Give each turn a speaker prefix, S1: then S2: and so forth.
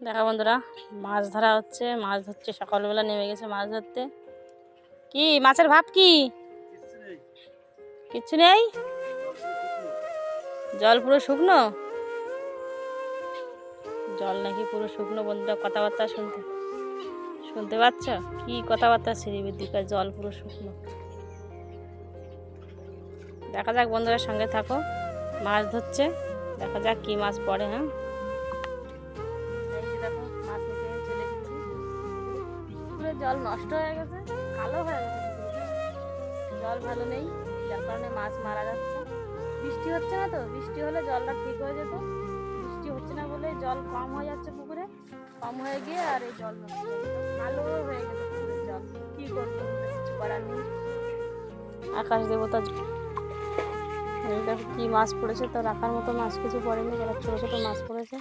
S1: দেখা বন্ধুরা, মাছ ধরা হচ্ছে, মাছ ধরছে। সকালবেলা নেমে গেছে মাছ ধরতে। কি মাছের ভাব? কি কিচ্ছু নেই, জল পুরো শুকনো। জল নাকি পুরো শুকনো বন্ধুরা। কথাবার্তা শুনতে পাচ্ছ? কি কথাবার্তা শ্রীবিদ্যিকার, জল পুরো শুকনো। দেখা যাক বন্ধুরা, সঙ্গে থাকো। মাছ ধরছে, দেখা যাক কি মাছ পড়ে। হ্যাঁ, এই যে দেখো মাছ নিতে চলে এসেছি। পুকুরের জল নষ্ট হয়ে গেছে, কালো হয়ে গেছে পুকুরে। জল ভালো নেই, যার কারণে মাছ মারা যাচ্ছে। বৃষ্টি হচ্ছে না তো, বৃষ্টি হলে জলটা ঠিক হয়ে যেত। বৃষ্টি হচ্ছে না বলে জল কম হয়ে যাচ্ছে পুকুরে। কম হয়ে গিয়ে আর এই জল নষ্ট হয়ে গেছে, কালো হয়ে গেছে পুকুরের জল। কী করবো, কিছু করার নেই। আকাশ দেবতা, এই দেখো কি মাছ পড়েছে। তো রাখার মতো মাছ কিছু পড়েনি, যারা ছোটো ছোটো মাছ পড়েছে।